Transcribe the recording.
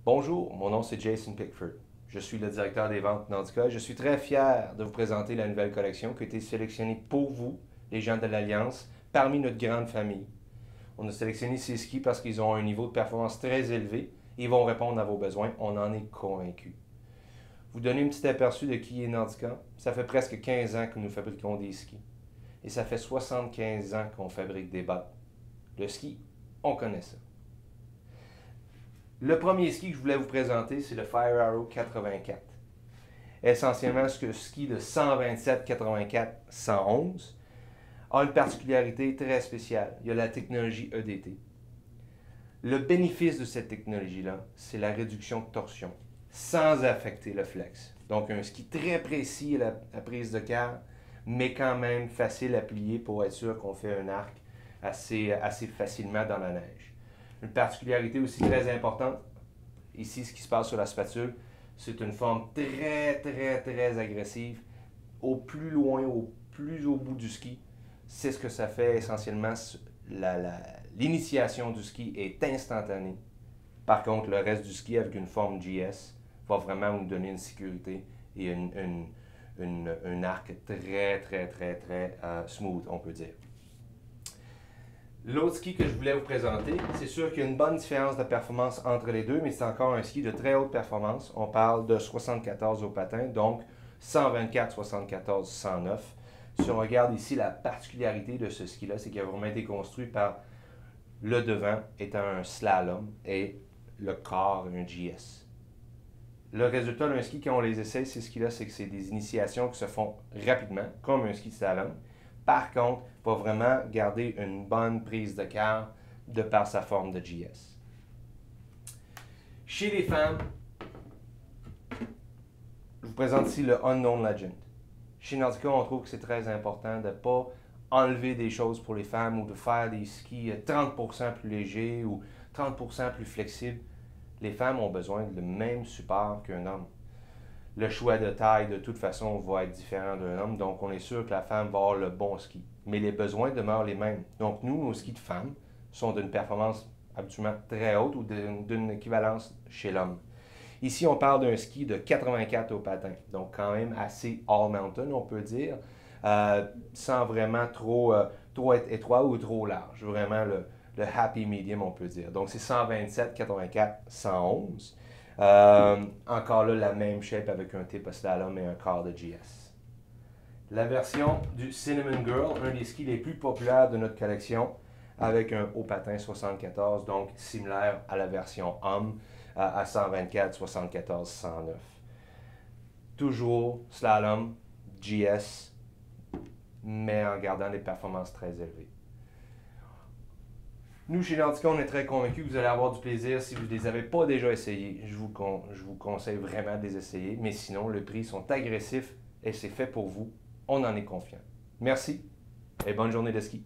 Bonjour, mon nom c'est Jason Pickford. Je suis le directeur des ventes Nordica. Je suis très fier de vous présenter la nouvelle collection qui a été sélectionnée pour vous, les gens de l'Alliance, parmi notre grande famille. On a sélectionné ces skis parce qu'ils ont un niveau de performance très élevé et ils vont répondre à vos besoins. On en est convaincus. Vous donner un petit aperçu de qui est Nordica. Ça fait presque 15 ans que nous fabriquons des skis. Et ça fait 75 ans qu'on fabrique des bottes. Le ski, on connaît ça. Le premier ski que je voulais vous présenter, c'est le Fire Arrow 84. Essentiellement, ce ski de 127, 84, 111 a une particularité très spéciale. Il y a la technologie EDT. Le bénéfice de cette technologie-là, c'est la réduction de torsion, sans affecter le flex. Donc, un ski très précis à la prise de quart, mais quand même facile à plier pour être sûr qu'on fait un arc assez facilement dans la neige. Une particularité aussi très importante, ici ce qui se passe sur la spatule, c'est une forme très agressive. Au plus loin, au plus au bout du ski, c'est ce que ça fait essentiellement. L'initiation du ski est instantanée. Par contre, le reste du ski avec une forme GS va vraiment nous donner une sécurité et un arc très smooth, on peut dire. L'autre ski que je voulais vous présenter, c'est sûr qu'il y a une bonne différence de performance entre les deux, mais c'est encore un ski de très haute performance. On parle de 74 au patin, donc 124, 74, 109. Si on regarde ici, la particularité de ce ski-là, c'est qu'il a vraiment été construit par le devant étant un slalom et le corps un GS. Le résultat d'un ski, quand on les essaie, ces skis-là, c'est que c'est des initiations qui se font rapidement, comme un ski de slalom. Par contre, il va vraiment garder une bonne prise de quart de par sa forme de GS. Chez les femmes, je vous présente ici le Unknown Legend. Chez Nordica, on trouve que c'est très important de ne pas enlever des choses pour les femmes ou de faire des skis 30% plus légers ou 30% plus flexibles. Les femmes ont besoin du même support qu'un homme. Le choix de taille, de toute façon, va être différent d'un homme, donc on est sûr que la femme va avoir le bon ski. Mais les besoins demeurent les mêmes. Donc nous, nos skis de femmes sont d'une performance habituellement très haute ou d'une équivalence chez l'homme. Ici, on parle d'un ski de 84 au patin, donc quand même assez all-mountain, on peut dire, sans vraiment trop être étroit ou trop large. Vraiment le happy medium, on peut dire. Donc c'est 127, 84, 111. Encore là, la même shape avec un tip slalom et un quart de GS. La version du Cinnamon Girl, un des skis les plus populaires de notre collection, avec un haut patin 74, donc similaire à la version homme à 124, 74, 109. Toujours slalom, GS, mais en gardant des performances très élevées. Nous, chez Nordica, on est très convaincus que vous allez avoir du plaisir. Si vous ne les avez pas déjà essayés, je vous conseille vraiment de les essayer. Mais sinon, les prix sont agressifs et c'est fait pour vous. On en est confiant. Merci et bonne journée de ski.